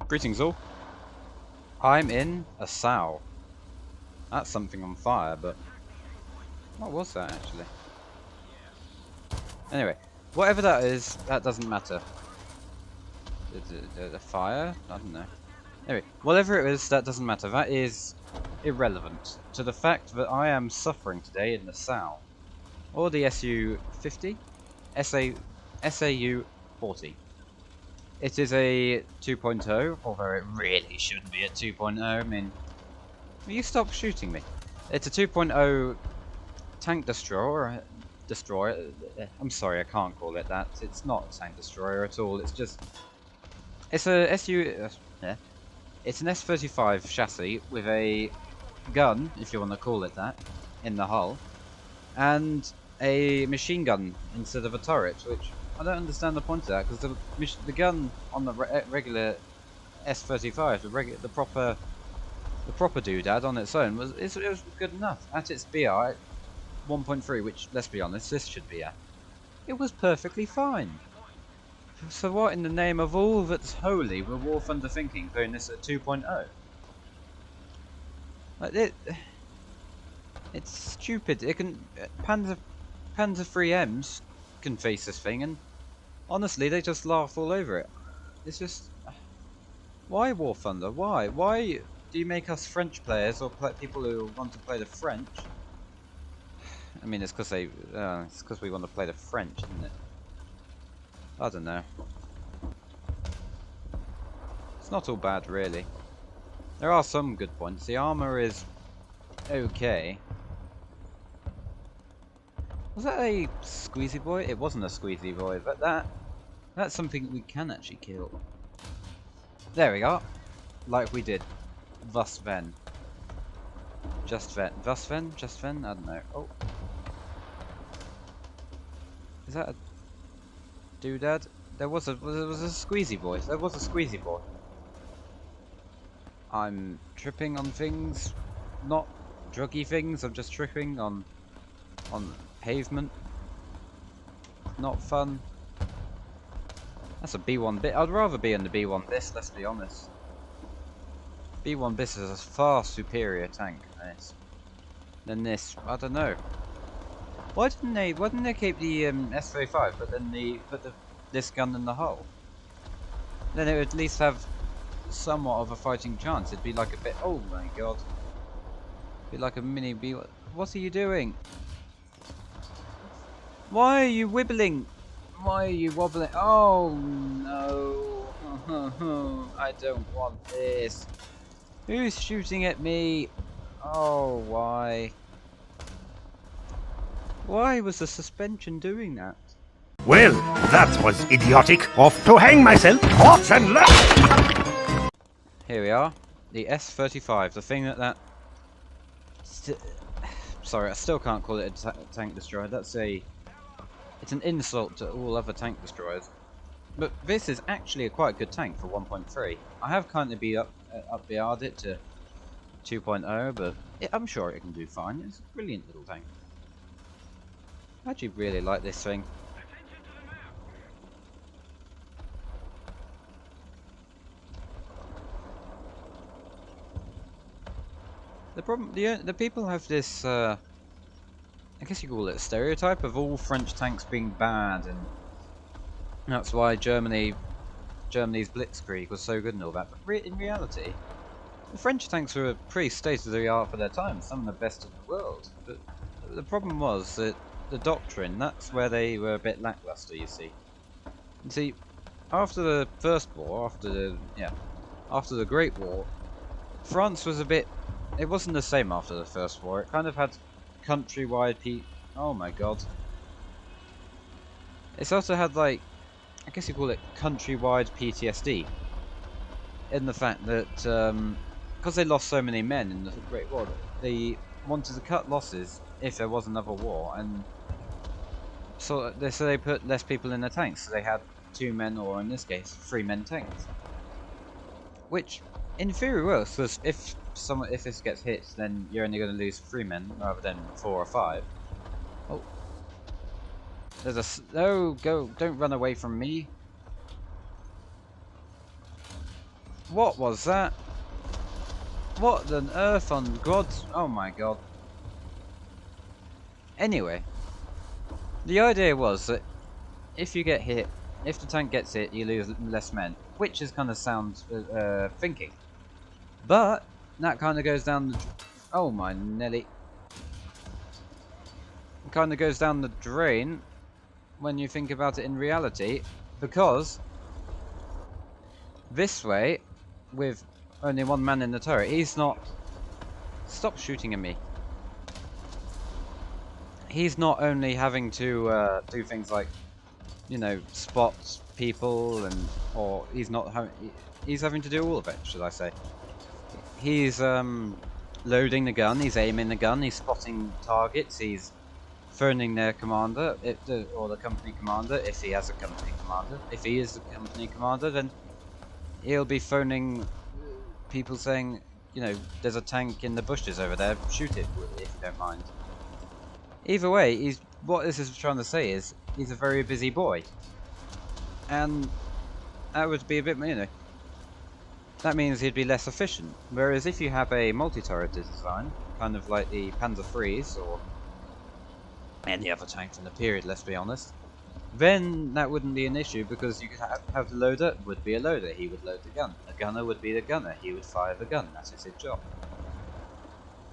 Greetings all. I'm in a sow. That's something on fire, but what was that actually? Anyway, whatever that is, that doesn't matter. The fire? I don't know. Anyway, whatever it is, that doesn't matter. That is irrelevant to the fact that I am suffering today in the sow. Or the SU-50? SAU 40. It is a 2.0, although it really shouldn't be a 2.0. I mean, will you stop shooting me? It's a 2.0 tank destroyer. I'm sorry, I can't call it that. It's not a tank destroyer at all. It's just it's a SU. Yeah. It's an S35 chassis with a gun, if you want to call it that, in the hull, and a machine gun instead of a turret, which I don't understand the point of that, because the gun on the regular S35, the proper doodad on its own it was good enough at its BR 1.3, which let's be honest, this should be at. It was perfectly fine. So what in the name of all that's holy were War Thunder thinking doing this at 2.0? Like it's stupid. It can Panzer 3Ms can face this thing, and honestly, they just laugh all over it. It's just why War Thunder? Why? Why do you make us French players or people who want to play the French? I mean, it's because we want to play the French, isn't it? I don't know. It's not all bad, really. There are some good points. The armor is okay. Was that a squeezy boy? It wasn't a squeezy boy, but that's something we can actually kill. There we go. Like we did. Thus then. Just then. Thus then? Just then? I don't know. Oh. Is that a doodad? There was a squeezy boy. There was a squeezy boy. I'm tripping on things. Not druggy things. I'm just tripping on pavement. Not fun. That's a B1 bit. I'd rather be in the B1 bis, let's be honest. B1 bis is a far superior tank than this. I don't know. Why didn't they keep the S35 but then put this gun in the hull? Then it would at least have somewhat of a fighting chance. It'd be like a bit. Oh my god. It'd be like a mini B. What are you doing? Why are you wibbling? Why are you wobbling? Oh no. I don't want this. Who's shooting at me? Oh, why? Why was the suspension doing that? Well, that was idiotic. Off to hang myself. Off and left. Here we are. The S35. The thing sorry, I still can't call it a tank destroyer. It's an insult to all other tank destroyers. But this is actually a quite good tank for 1.3. I have kind of up-BR'd it to 2.0, but I'm sure it can do fine. It's a brilliant little tank. I actually really like this thing. The problem, the people have this, I guess you call it a stereotype of all French tanks being bad, and that's why Germany's Blitzkrieg was so good and all that. But in reality, the French tanks were pretty state-of-the-art for their time, some of the best in the world. But the problem was that the doctrine, that's where they were a bit lackluster, you see. You see, after the First War, after the Great War, France was a bit. It wasn't the same after the First War. It kind of had countrywide oh my god. It's also had, like, I guess you call it countrywide PTSD. In the fact that, because they lost so many men in the Great War, they wanted to cut losses if there was another war, and so they put less people in the tanks. So they had 2 men, or in this case, 3 men tanks. Which, in theory, works, because if this gets hit, then you're only going to lose 3 men rather than 4 or 5. Oh, there's don't run away from me. What was that? What on earth on God's... Oh my god. Anyway. The idea was that if you get hit, if the tank gets hit, you lose less men. Which is kind of sound thinking. But, that kind of goes down the... Oh my Nelly. It kind of goes down the drain when you think about it in reality. Because, this way, with only one man in the turret, he's not... Stop shooting at me. He's not only having to do things like, you know, spot people and... Or he's not he's having to do all of it, should I say. He's loading the gun, he's aiming the gun, he's spotting targets, he's phoning their commander, or the company commander, if he has a company commander. If he is the company commander, then he'll be phoning people saying, you know, there's a tank in the bushes over there, shoot it if you don't mind. Either way, what this is trying to say is, he's a very busy boy. And that would be a bit, you know, that means he'd be less efficient. Whereas if you have a multi-turret design, kind of like the Panzer IIIs, or any other tank from the period, let's be honest, then that wouldn't be an issue, because you could have the loader would be a loader, he would load the gun. A gunner would be the gunner, he would fire the gun, that's his job.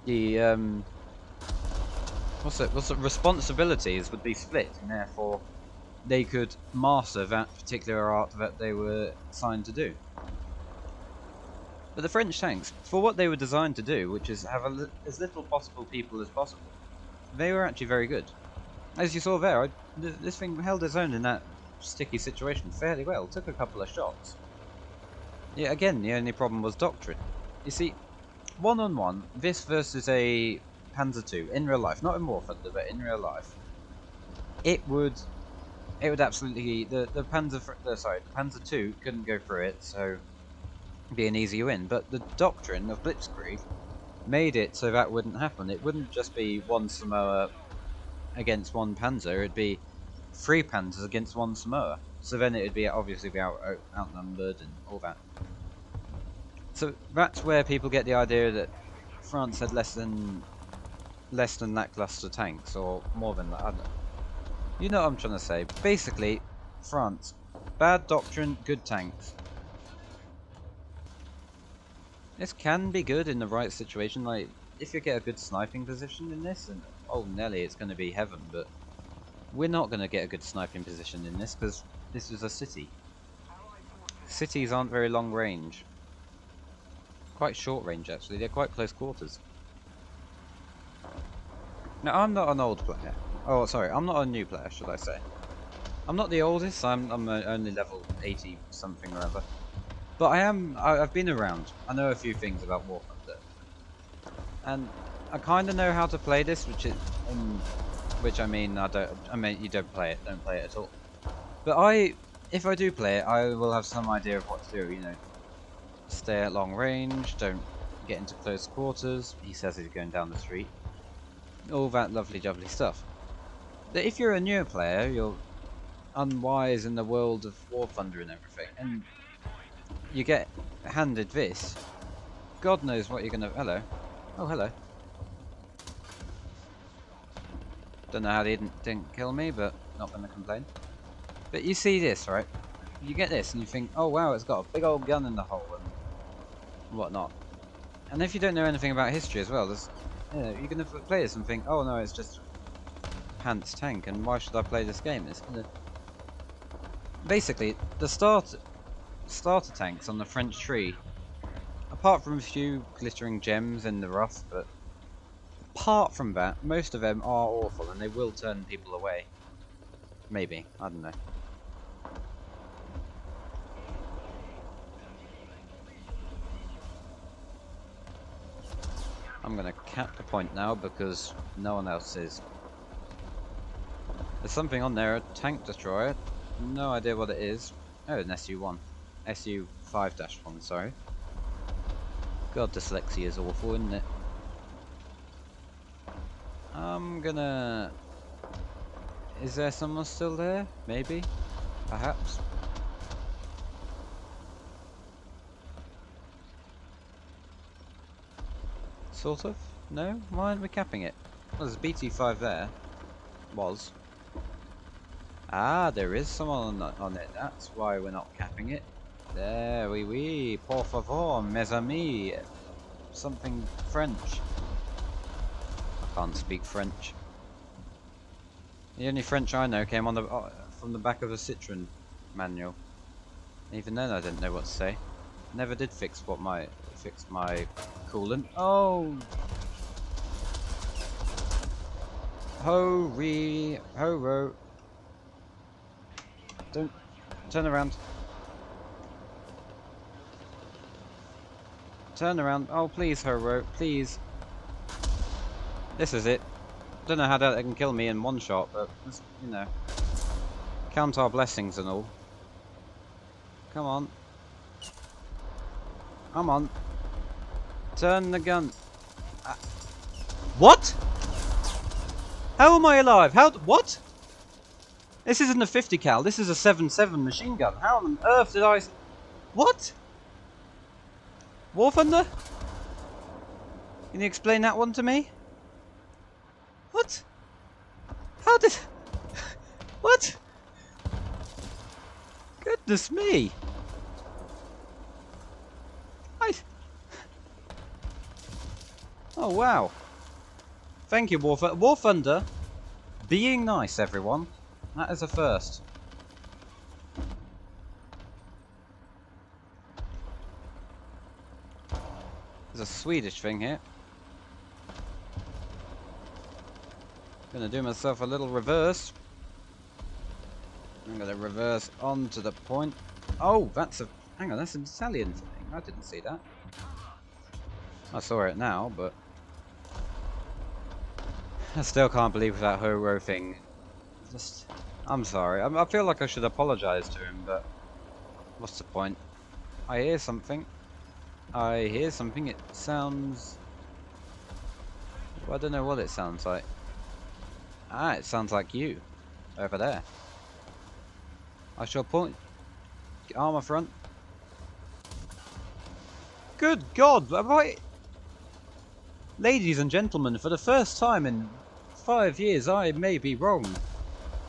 The, what's the responsibilities would be split, and therefore they could master that particular art that they were assigned to do. But the French tanks, for what they were designed to do, which is have as little possible people as possible, they were actually very good. As you saw there, this thing held its own in that sticky situation fairly well. Took a couple of shots. Yeah, again, the only problem was doctrine. You see, one-on-one, this versus a Panzer II in real life, not in War Thunder, but in real life, it would absolutely the Panzer II couldn't go through it, so it'd be an easy win. But the doctrine of Blitzkrieg made it so that wouldn't happen. It wouldn't just be one Samoa against one Panzer, it'd be 3 Panzers against 1 Samoa. So then it'd be obviously be outnumbered and all that. So that's where people get the idea that France had less than lackluster tanks, or more than that. I don't know. You know what I'm trying to say. Basically, France, bad doctrine, good tanks. This can be good in the right situation, like if you get a good sniping position in this, and oh Nelly, it's going to be heaven, but we're not going to get a good sniping position in this, because this is a city. Cities aren't very long range. Quite short range actually, they're quite close quarters. Now I'm not an old player. Oh sorry, I'm not a new player, should I say. I'm not the oldest, I'm only level 80 something or other. But I've been around. I know a few things about War Thunder. And I kind of know how to play this, which I mean you don't play it at all. But if I do play it, I will have some idea of what to do, you know. Stay at long range, don't get into close quarters. He says he's going down the street. All that lovely jubbly stuff. But if you're a newer player, you're unwise in the world of War Thunder and everything, and you get handed this, God knows what you're gonna... Hello. Oh, hello. Don't know how they didn't kill me, but not gonna complain. But you see this, right? You get this and you think, oh wow, it's got a big old gun in the hole and whatnot. And if you don't know anything about history as well, there's, you know, you're gonna play this and think, oh no, it's just pants tank, and why should I play this game? It's gonna... Basically, the starter tanks on the French tree, apart from a few glittering gems in the rough, but apart from that, most of them are awful and they will turn people away. Maybe, I don't know. I'm gonna cap the point now because no one else is. There's something on there, a tank destroyer. No idea what it is. Oh, an SU-1. SU-5-1, sorry. God, dyslexia is awful, isn't it? I'm gonna... Is there someone still there? Maybe? Perhaps? Sort of? No? Why aren't we capping it? Well, there's a BT5 there. Was. Ah, there is someone on it. That's why we're not capping it. There, oui, por favor, mes amis. Something French. I can't speak French. The only French I know came on the from the back of a Citroen manual. Even then, I didn't know what to say. Never did fix my coolant. Oh, ho-ro. Don't turn around. Turn around. Oh, please, ho-ro, please. This is it. Don't know how that can kill me in one shot, but you know, count our blessings and all. Come on. Come on. Turn the gun. What? How am I alive? What? This isn't a 50 cal. This is a 7.7 machine gun. How on earth did I? What? War Thunder? Can you explain that one to me? What? How did? What? Goodness me! Oh wow! Thank you, War Thunder. Being nice, everyone. That is a first. There's a Swedish thing here. Gonna do myself a little reverse. I'm gonna reverse onto the point. Oh, that's a... Hang on, that's an Italian thing. I didn't see that. I saw it now, but... I still can't believe that ho-ro thing. Just... I'm sorry. I feel like I should apologise to him, but... What's the point? I hear something. I hear something. It sounds... Well, I don't know what it sounds like. Ah, it sounds like you. Over there. I shall point. Armour front. Good God! Have I... Ladies and gentlemen, for the first time in 5 years, I may be wrong.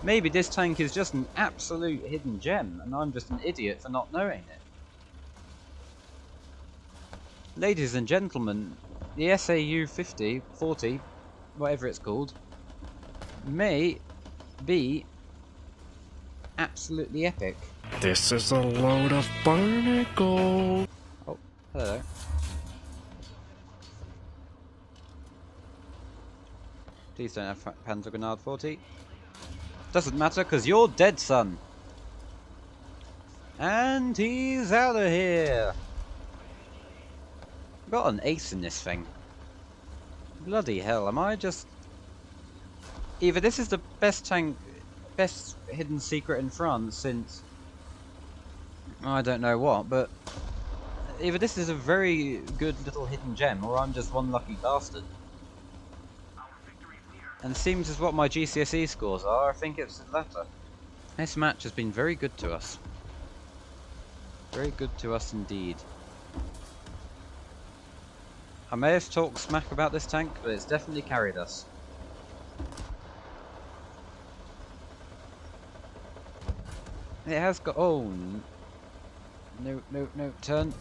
Maybe this tank is just an absolute hidden gem, and I'm just an idiot for not knowing it. Ladies and gentlemen, the SAU 50, 40, whatever it's called, may be absolutely epic. This is a load of barnacle. Oh, hello. Please don't have Panzer Grenade 40. Doesn't matter, because you're dead, son. And he's out of here. Got an ace in this thing. Bloody hell, am I just... Either this is the best tank, best hidden secret in France since... I don't know what, but... Either this is a very good little hidden gem, or I'm just one lucky bastard. And seems as what my GCSE scores are, I think it's the latter. This match has been very good to us. Very good to us indeed. I may have talked smack about this tank, but it's definitely carried us. It has got... Oh... No, turn.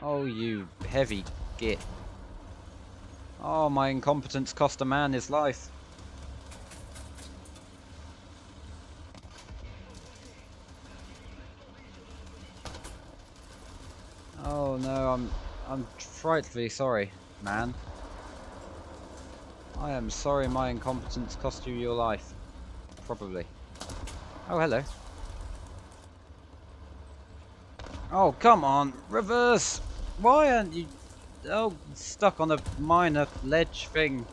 Oh, you heavy git. Oh, my incompetence cost a man his life. Oh no, I'm frightfully sorry, man. I am sorry my incompetence cost you your life. Probably. Oh, hello. Oh, come on, reverse! Why aren't you... Oh, stuck on a minor ledge thing.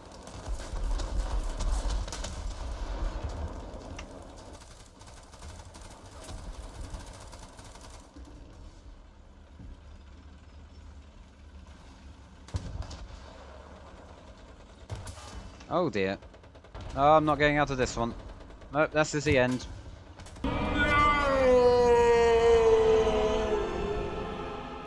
Oh dear. Oh, I'm not getting out of this one. Nope, this is the end.